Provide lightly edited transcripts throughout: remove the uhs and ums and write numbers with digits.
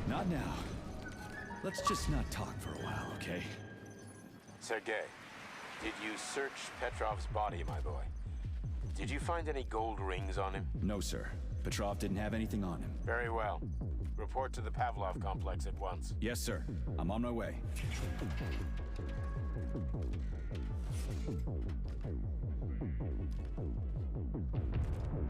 Not now. Let's just not talk for a while, okay? Sergei, did you search Petrov's body, my boy? Did you find any gold rings on him? No, sir. Petrov didn't have anything on him. Very well. Report to the Pavlov complex at once. Yes, sir. I'm on my way.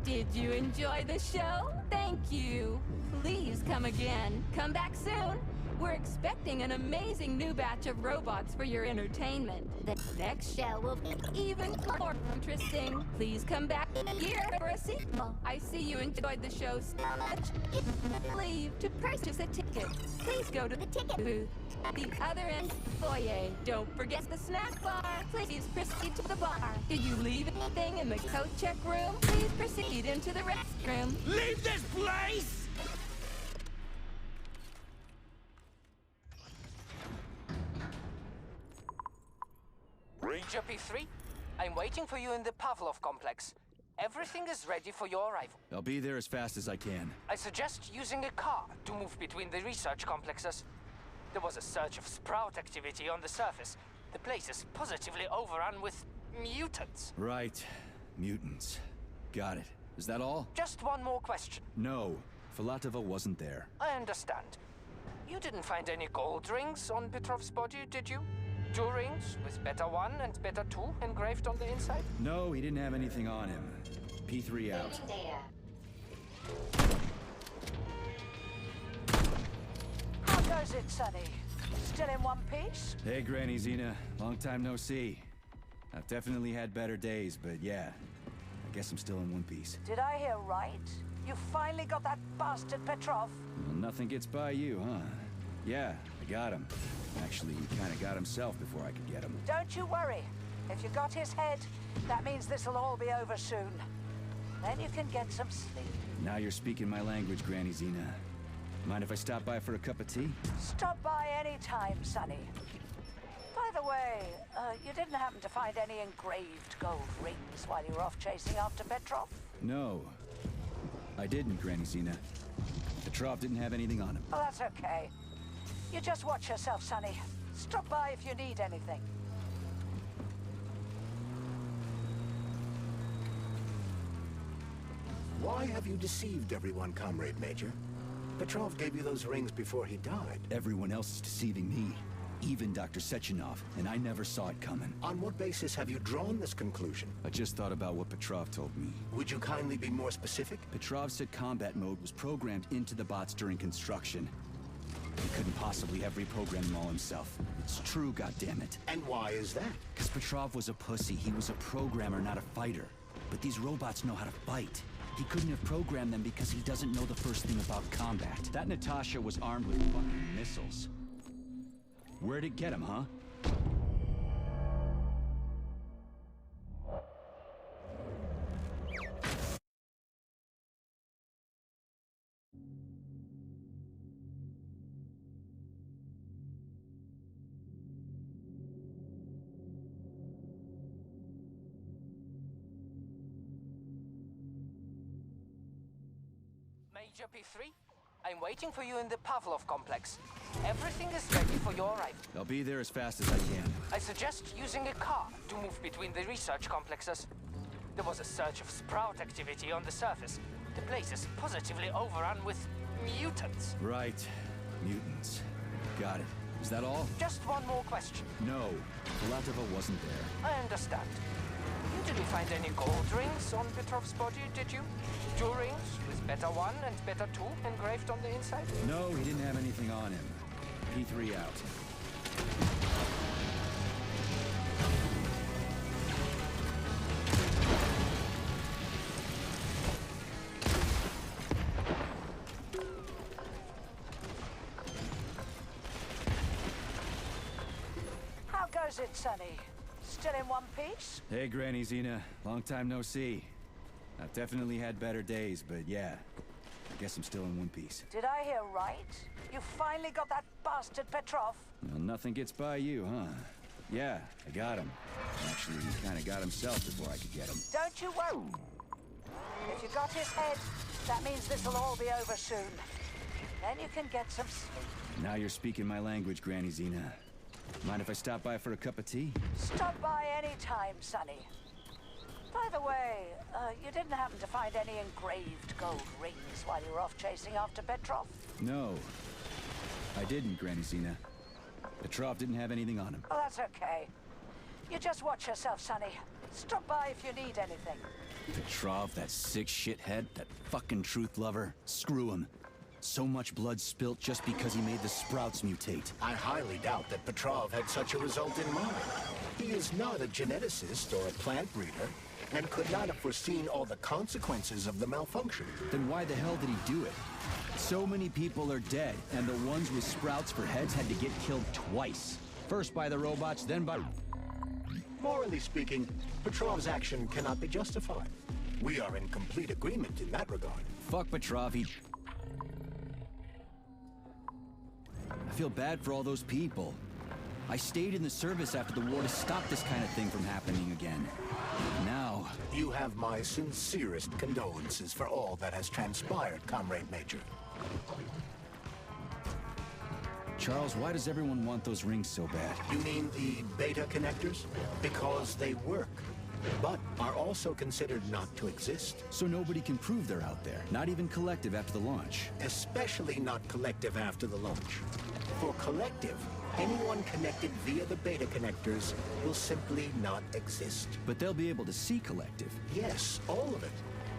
Did you enjoy the show? Thank you. Please come again. Come back soon. We're expecting an amazing new batch of robots for your entertainment. The next show will be even more interesting. Please come back here for a sequel. I see you enjoyed the show so much. Leave to purchase a ticket. Please go to the ticket booth at the other end of the foyer. Don't forget the snack bar. Please proceed to the bar. Did you leave anything in the coat check room? Please proceed into the restroom. Leave this place! Ranger P3, I'm waiting for you in the Pavlov complex. Everything is ready for your arrival. I'll be there as fast as I can. I suggest using a car to move between the research complexes. There was a surge of sprout activity on the surface. The place is positively overrun with mutants. Right. Mutants. Got it. Is that all? Just one more question. No. Filatova wasn't there. I understand. You didn't find any gold rings on Petrov's body, did you? 2 rings with Beta 1 and Beta 2 engraved on the inside? No, he didn't have anything on him. P3 out. How goes it, Sonny? Still in one piece? Hey, Granny Zena. Long time no see. I've definitely had better days, but yeah. I guess I'm still in one piece. Did I hear right? You finally got that bastard Petrov? Well, nothing gets by you, huh? Yeah, I got him. Actually, he kind of got himself before I could get him. Don't you worry. If you got his head, that means this'll all be over soon. Then you can get some sleep. Now you're speaking my language, Granny Zena. Mind if I stop by for a cup of tea? Stop by any time, Sonny. By the way, you didn't happen to find any engraved gold rings while you were off chasing after Petrov? No. I didn't, Granny Zena. Petrov didn't have anything on him. Oh, that's okay. You just watch yourself, Sonny. Stop by if you need anything. Why have you deceived everyone, Comrade Major? Petrov gave you those rings before he died. Everyone else is deceiving me. Even Dr. Sechenov, and I never saw it coming. On what basis have you drawn this conclusion? I just thought about what Petrov told me. Would you kindly be more specific? Petrov said combat mode was programmed into the bots during construction. He couldn't possibly have reprogrammed them all himself. It's true, goddammit. And why is that? Because Petrov was a pussy. He was a programmer, not a fighter. But these robots know how to fight. He couldn't have programmed them because he doesn't know the first thing about combat. That Natasha was armed with fucking missiles. Where'd it get him, huh? Major P3, I'm waiting for you in the Pavlov complex. Everything is ready for your arrival. I'll be there as fast as I can. I suggest using a car to move between the research complexes. There was a surge of sprout activity on the surface. The place is positively overrun with mutants. Right. Mutants. Got it. Is that all? Just one more question. No. Filatova wasn't there. I understand. You didn't find any gold rings on Petrov's body, did you? 2 rings with Beta 1 and Beta 2 engraved on the inside? No, he didn't have anything on him. P3 out. How goes it, Sonny? Still in one piece? Hey, Granny Zena. Long time no see. I've definitely had better days, but yeah. I guess I'm still in one piece. Did I hear right? You finally got that bastard Petrov? Well, nothing gets by you, huh? Yeah, I got him. Actually, he kind of got himself before I could get him. Don't you worry. If you got his head, that means this'll all be over soon. Then you can get some sleep. Now you're speaking my language, Granny Xena. Mind if I stop by for a cup of tea? Stop by any time, Sonny. By the way, you didn't happen to find any engraved gold rings while you were off chasing after Petrov? No, I didn't, Granny Xena. Petrov didn't have anything on him. Oh, that's okay. You just watch yourself, Sonny. Stop by if you need anything. Petrov, that sick shithead, that fucking truth lover. Screw him. So much blood spilt just because he made the sprouts mutate. I highly doubt that Petrov had such a result in mind. He is not a geneticist or a plant breeder, and could not have foreseen all the consequences of the malfunction. Then why the hell did he do it? So many people are dead, and the ones with sprouts for heads had to get killed twice. First by the robots, then by... Morally speaking, Petrov's action cannot be justified. We are in complete agreement in that regard. Fuck Petrov, he... I feel bad for all those people. I stayed in the service after the war to stop this kind of thing from happening again. Now... You have my sincerest condolences for all that has transpired, Comrade Major. Charles, why does everyone want those rings so bad? You mean the beta connectors? Because they work, but are also considered not to exist. So nobody can prove they're out there, not even Collective after the launch. Especially not Collective after the launch. For Collective, anyone connected via the beta connectors will simply not exist. But they'll be able to see Collective. Yes, all of it.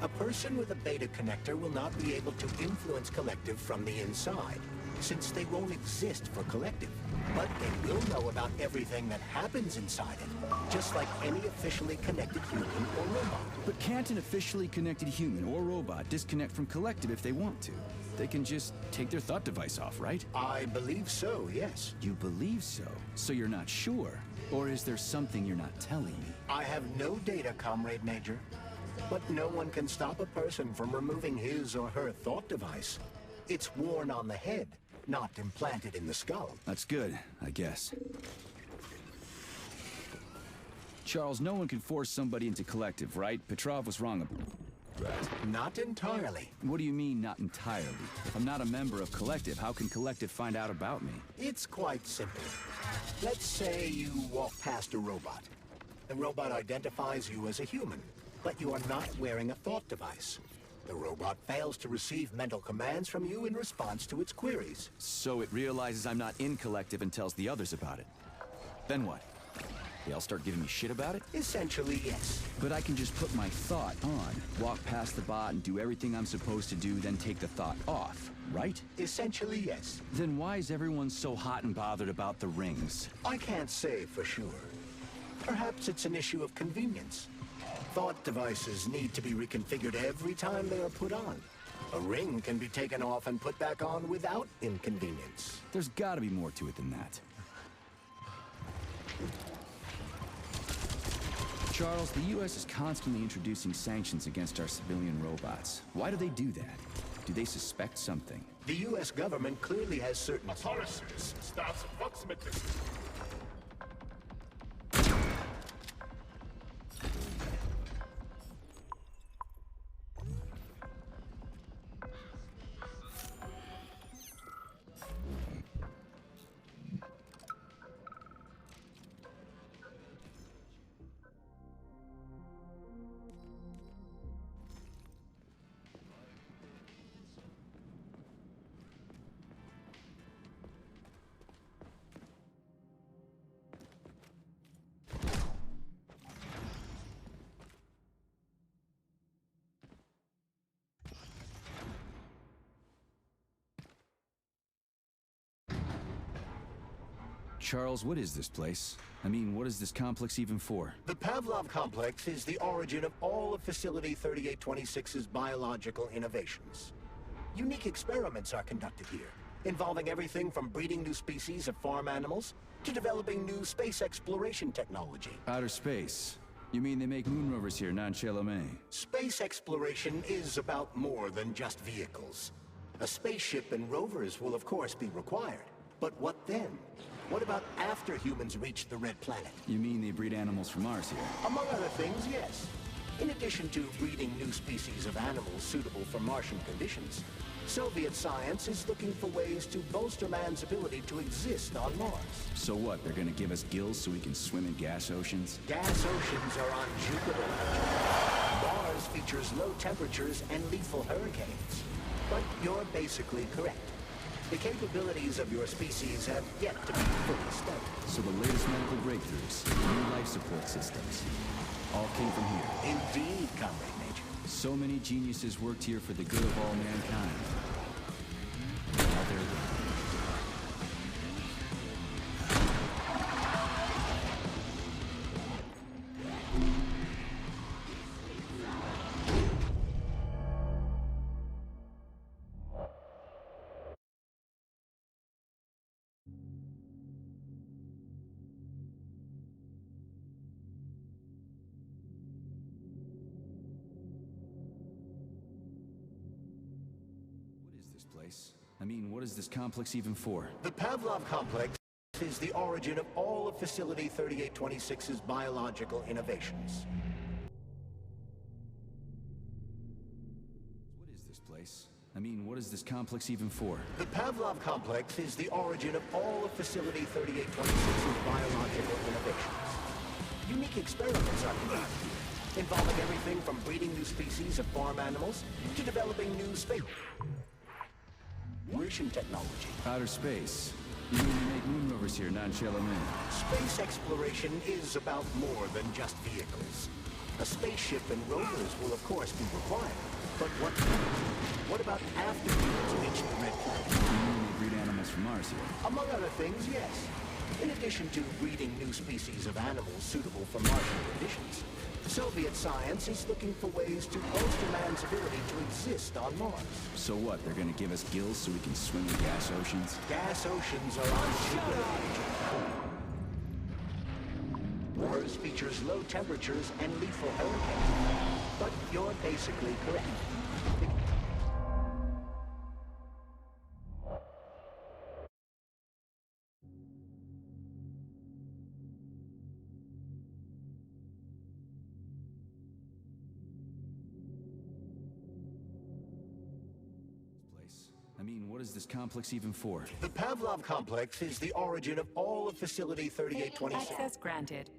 A person with a beta connector will not be able to influence Collective from the inside, since they won't exist for Collective. But they will know about everything that happens inside it, just like any officially connected human or robot. But can't an officially connected human or robot disconnect from Collective if they want to? They can just take their thought device off, right? I believe so, yes. You believe so? So you're not sure? Or is there something you're not telling me? I have no data, Comrade Major. But no one can stop a person from removing his or her thought device. It's worn on the head, not implanted in the skull. That's good, I guess. Charles, no one can force somebody into Collective, right? Petrov was wrong about that. Not entirely. What do you mean, not entirely? If I'm not a member of Collective, how can Collective find out about me? It's quite simple. Let's say you walk past a robot. The robot identifies you as a human, but you are not wearing a thought device. The robot fails to receive mental commands from you in response to its queries. So it realizes I'm not in Collective and tells the others about it. Then what? They all start giving me shit about it? Essentially, yes. But I can just put my thought on, walk past the bot and do everything I'm supposed to do, then take the thought off, right? Essentially, yes. Then why is everyone so hot and bothered about the rings? I can't say for sure. Perhaps it's an issue of convenience. Thought devices need to be reconfigured every time they are put on. A ring can be taken off and put back on without inconvenience. There's gotta be more to it than that. Charles, the U.S. is constantly introducing sanctions against our civilian robots. Why do they do that? Do they suspect something? The U.S. government clearly has certain... Policies starts approximately. Charles, what is this place? I mean, what is this complex even for? The Pavlov complex is the origin of all of Facility 3826's biological innovations. Unique experiments are conducted here, involving everything from breeding new species of farm animals to developing new space exploration technology. Outer space? You mean they make moon rovers here, non-Chalomé? Space exploration is about more than just vehicles. A spaceship and rovers will of course be required. But what then? What about after humans reach the Red Planet? You mean they breed animals from Mars here? Among other things, yes. In addition to breeding new species of animals suitable for Martian conditions, Soviet science is looking for ways to bolster man's ability to exist on Mars. So what, they're gonna give us gills so we can swim in gas oceans? Gas oceans are on Jupiter. Mars features low temperatures and lethal hurricanes. But you're basically correct. The capabilities of your species have yet to be fully studied. So the latest medical breakthroughs, new life support systems, all came from here. Indeed, Comrade Major. So many geniuses worked here for the good of all mankind. Now they're gone. Place. I mean, what is this complex even for? The Pavlov complex is the origin of all of Facility 3826's biological innovations. What is this place? I mean, what is this complex even for? The Pavlov complex is the origin of all of Facility 3826's biological innovations. Unique experiments are conducted here, involving everything from breeding new species of farm animals to developing new space technology. Outer space. You mean you make moon rovers here, nonchalantly? Space exploration is about more than just vehicles. A spaceship and rovers will of course be required. But what about after humans reach the Red Planet? You mean they breed animals from Mars here? Among other things, yes. In addition to breeding new species of animals suitable for Martian conditions, Soviet science is looking for ways to bolster man's ability to exist on Mars. So what, they're gonna give us gills so we can swim in gas oceans? Gas oceans are on Jupiter. Mars features low temperatures and lethal hurricanes. But you're basically correct. I mean, what is this complex even for? The Pavlov complex is the origin of all of Facility 3826. Access granted.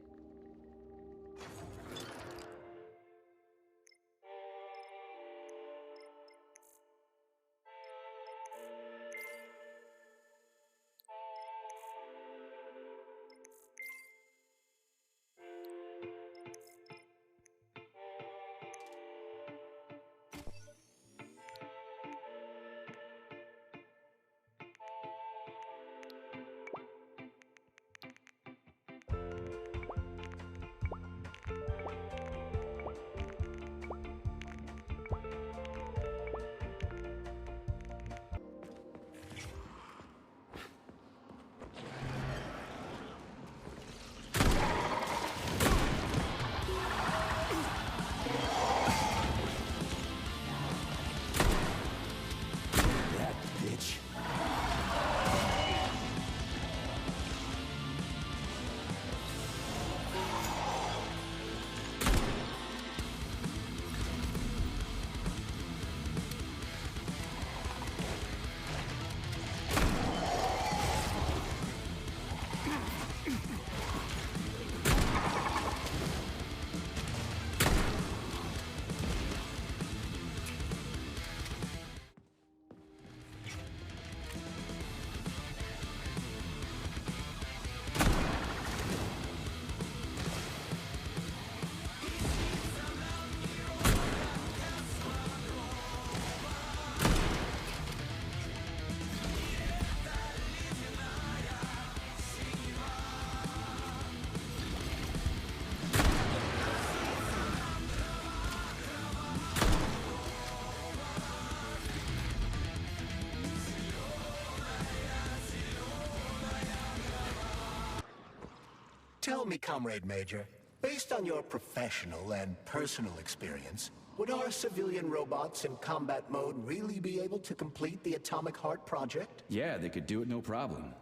Tell me, Comrade Major, based on your professional and personal experience, would our civilian robots in combat mode really be able to complete the Atomic Heart project? Yeah, they could do it no problem.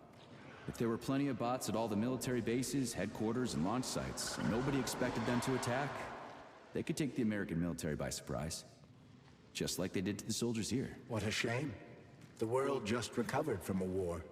If there were plenty of bots at all the military bases, headquarters, and launch sites, and nobody expected them to attack, they could take the American military by surprise. just like they did to the soldiers here. What a shame. The world just recovered from a war,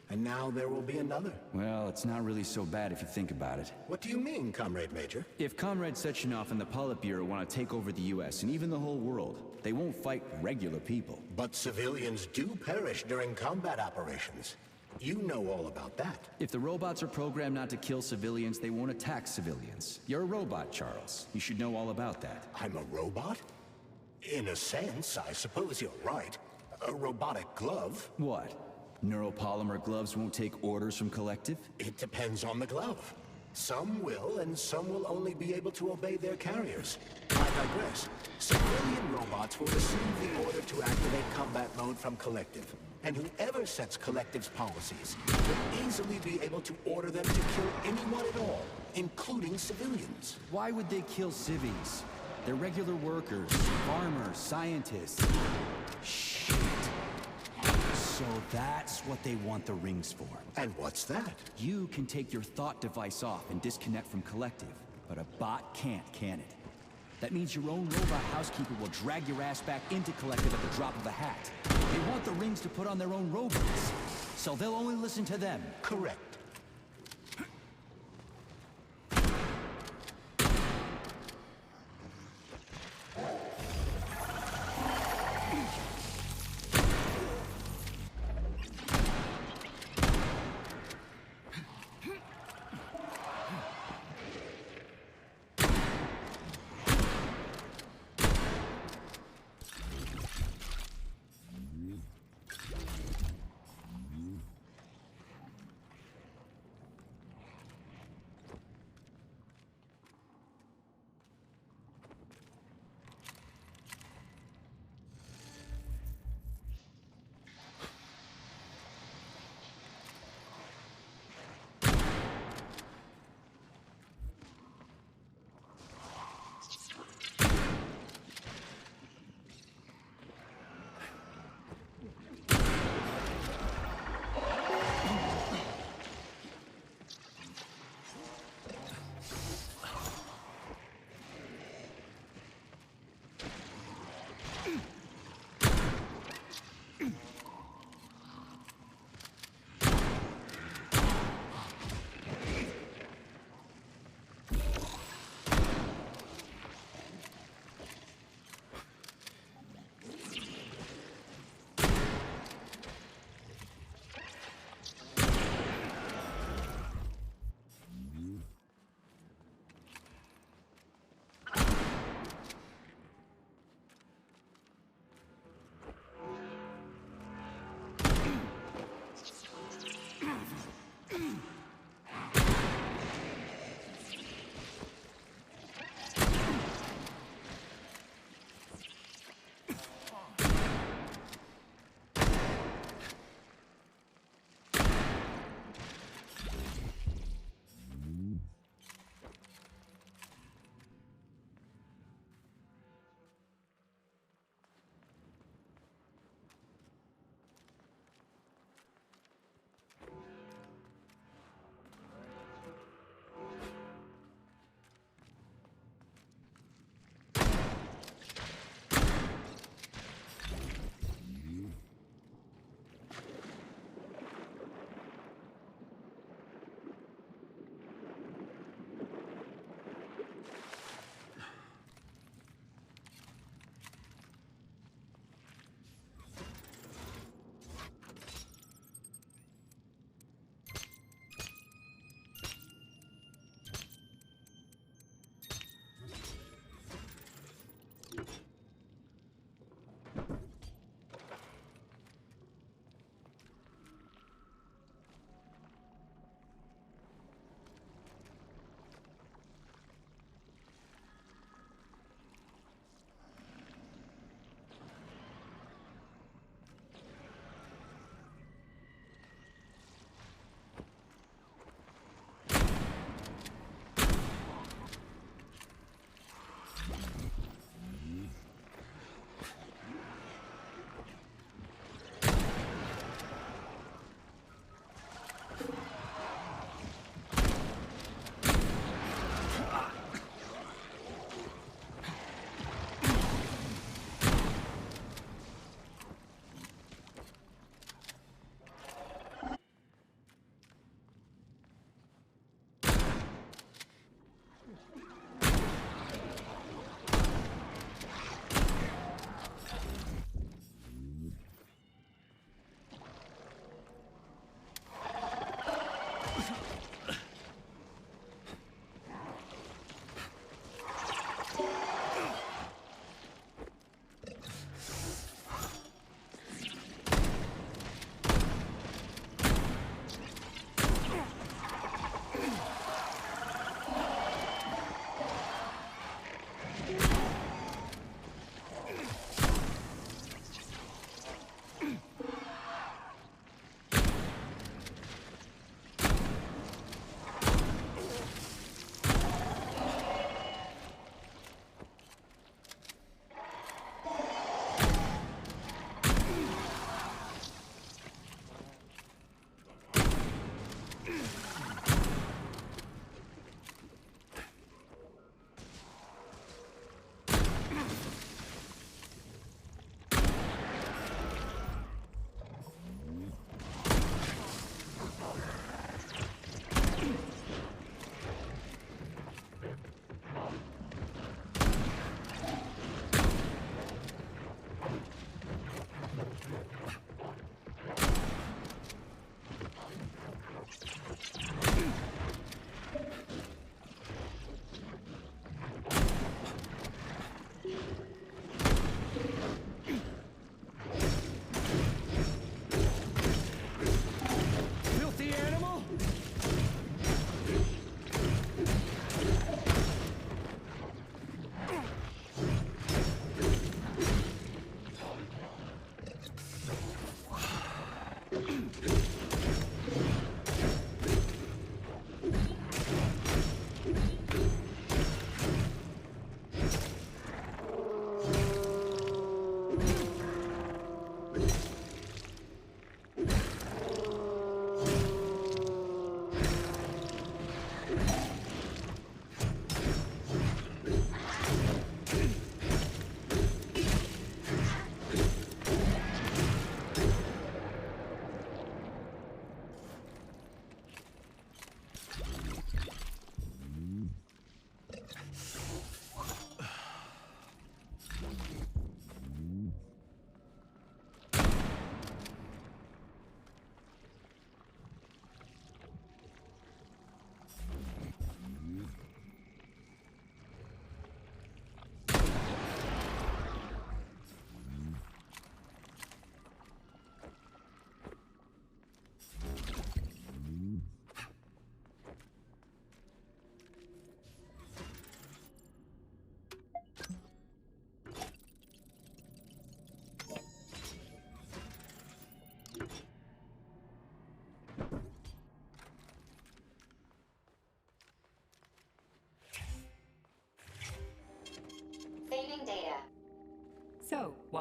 and now there will be another. Well, it's not really so bad if you think about it. What do you mean, Comrade Major? If Comrade Sechenov and the Politburo want to take over the US and even the whole world, they won't fight regular people. But civilians do perish during combat operations. You know all about that. If the robots are programmed not to kill civilians, they won't attack civilians. You're a robot, Charles. You should know all about that. I'm a robot? In a sense, I suppose you're right. A robotic glove? What? Neuropolymer gloves won't take orders from Collective? It depends on the glove. Some will, and some will only be able to obey their carriers. I digress. Civilian robots will receive the order to activate combat mode from Collective. And whoever sets Collective's policies will easily be able to order them to kill anyone at all, including civilians. Why would they kill civvies? They're regular workers, farmers, scientists. Shit. So that's what they want the rings for. And what's that? You can take your thought device off and disconnect from Collective, but a bot can't, can it? That means your own robot housekeeper will drag your ass back into Collective at the drop of a hat. They want the rings to put on their own robots, so they'll only listen to them. Correct.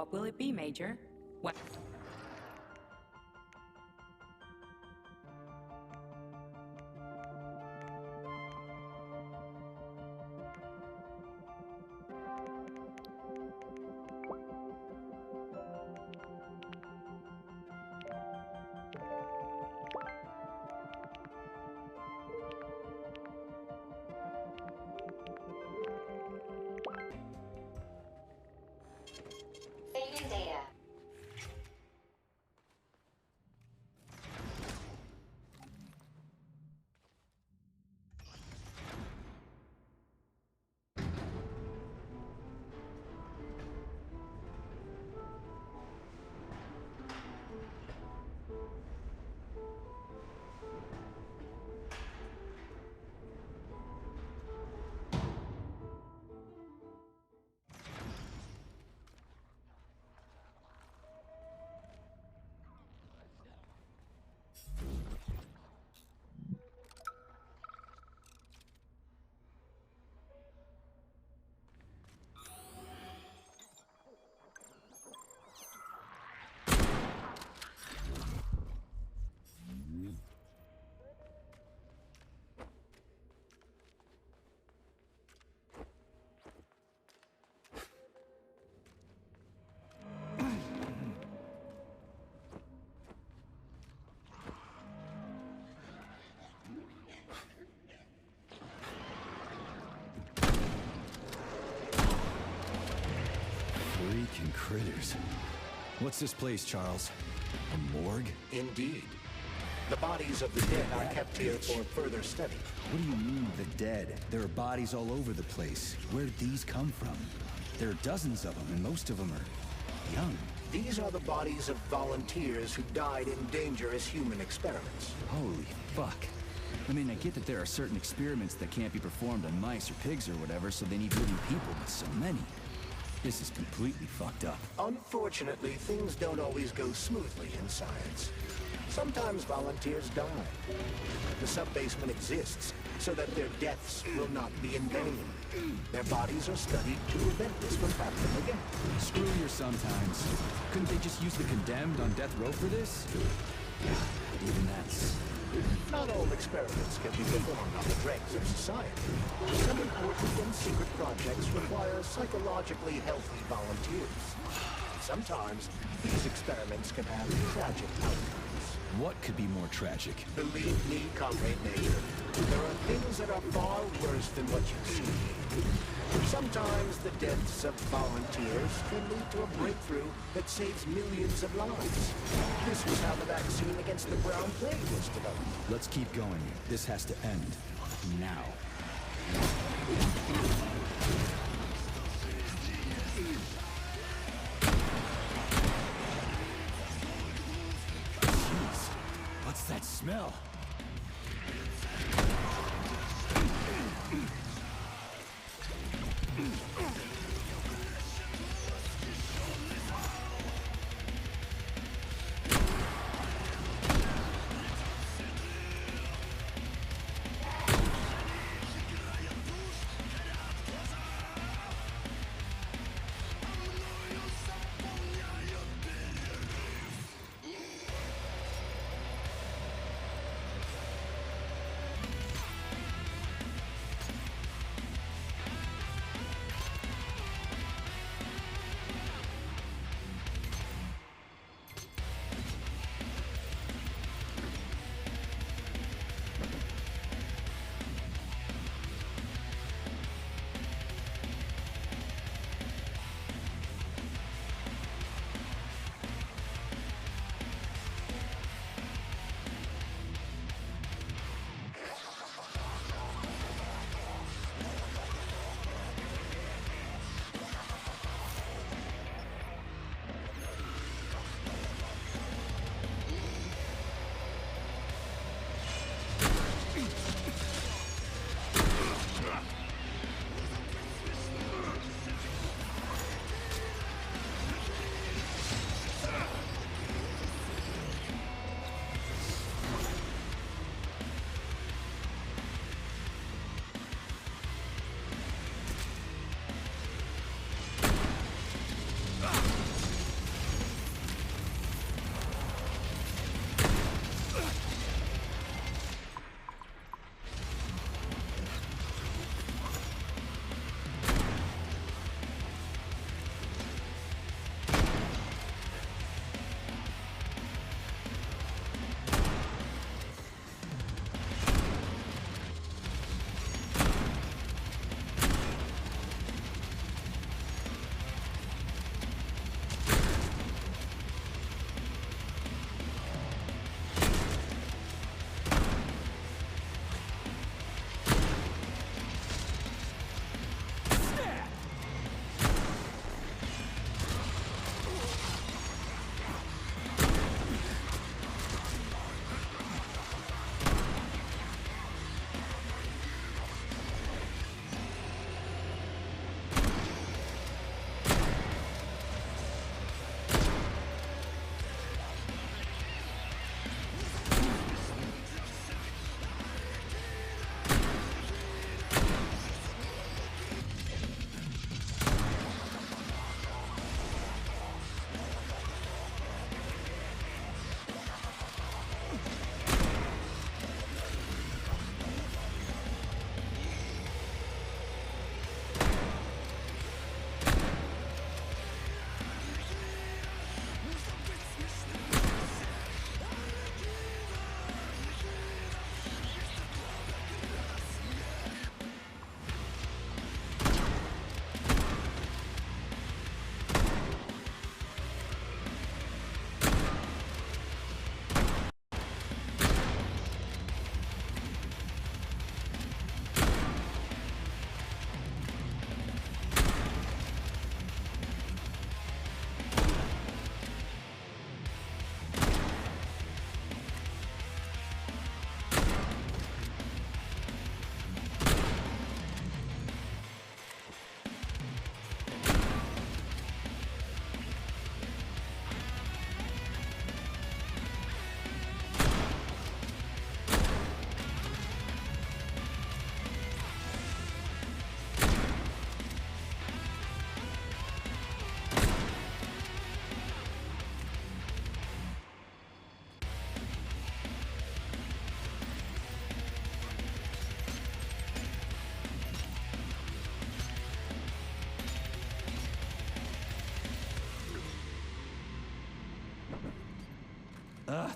What will it be, Major? What? Saving data. Freaking critters. What's this place, Charles? A morgue? Indeed. The bodies of the dead are kept here for further study. What do you mean, the dead? There are bodies all over the place. Where'd these come from? There are dozens of them, and most of them are young. These are the bodies of volunteers who died in dangerous human experiments. Holy fuck. I mean, I get that there are certain experiments that can't be performed on mice or pigs or whatever, so they need living people, but so many. This is completely fucked up. Unfortunately, things don't always go smoothly in science. Sometimes volunteers die. The sub-basement exists so that their deaths will not be in vain. Their bodies are studied to prevent this from happening again. Screw your sometimes. Couldn't they just use the condemned on death row for this? But even that's... Not all experiments can be performed on the dregs of society. Some important and secret projects require psychologically healthy volunteers. Sometimes these experiments can have tragic outcomes. What could be more tragic? Believe me, Comrade Major, there are things that are far worse than what you see. Sometimes the deaths of volunteers can lead to a breakthrough that saves millions of lives. This was how the vaccine against the brown plague was developed. Let's keep going. This has to end. Now. Jeez, what's that smell?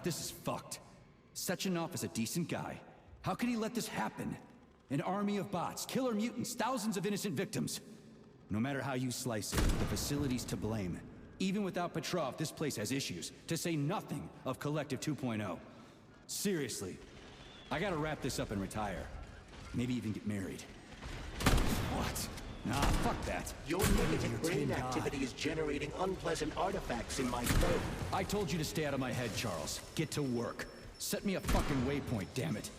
This is fucked. Sechenov is a decent guy. How can he let this happen? An army of bots, killer mutants, thousands of innocent victims. No matter how you slice it, the facility's to blame. Even without Petrov, this place has issues, to say nothing of Collective 2.0. Seriously, I gotta wrap this up and retire. Maybe even get married. What? Nah, fuck that. Your negative brain activity is generating unpleasant artifacts in my code. I told you to stay out of my head, Charles. Get to work. Set me a fucking waypoint, damn it.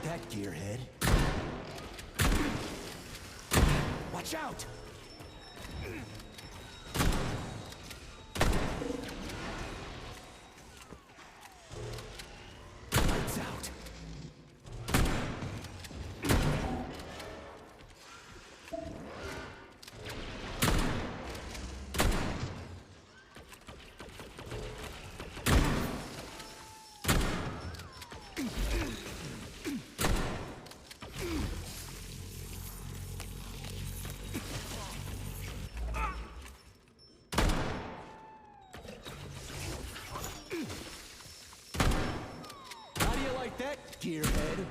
That gearhead. Watch out! Lights out. That gearhead.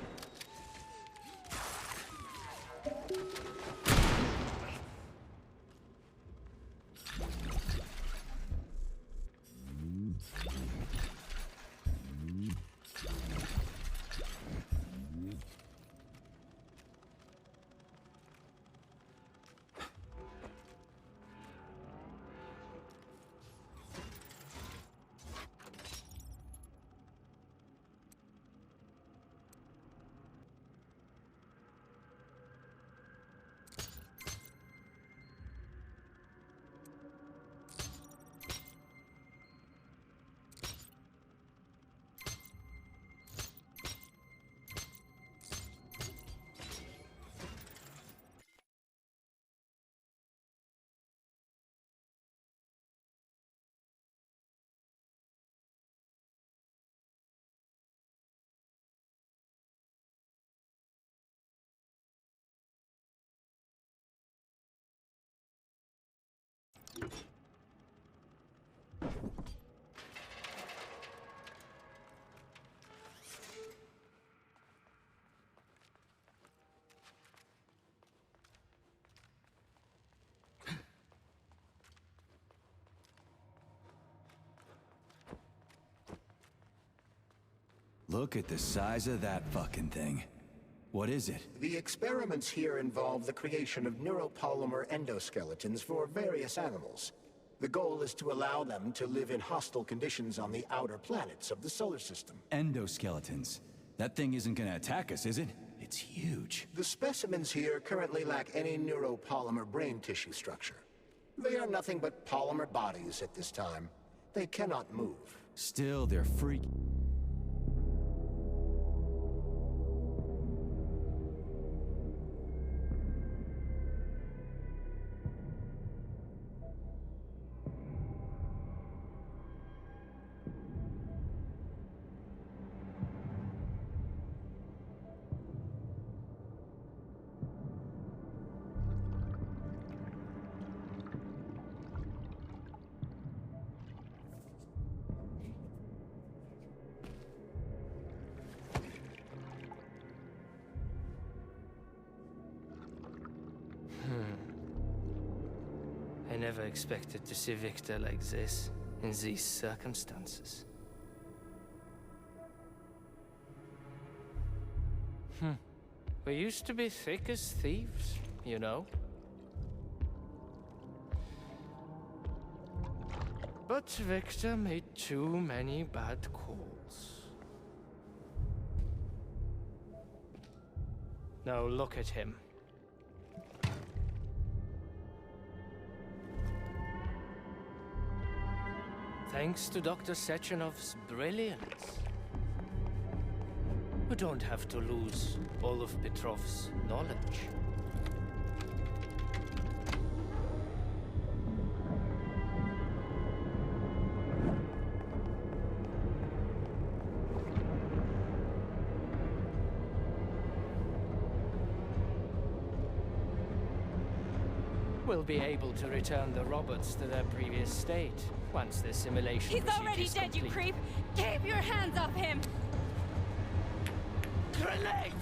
Look at the size of that fucking thing. What is it? The experiments here involve the creation of neuropolymer endoskeletons for various animals. The goal is to allow them to live in hostile conditions on the outer planets of the solar system. Endoskeletons. That thing isn't gonna attack us, is it? It's huge. The specimens here currently lack any neuropolymer brain tissue structure. They are nothing but polymer bodies at this time. They cannot move. Still, they're freaky. never expected to see Victor like this, in these circumstances. We used to be thick as thieves, you know? But Victor made too many bad calls. Now look at him. Thanks to Dr. Sechenov's brilliance, we don't have to lose all of Petrov's knowledge. We'll be able to return the robots to their previous state once the simulation He's procedure already is dead, you complete. creep! Keep your hands off him! Grenade!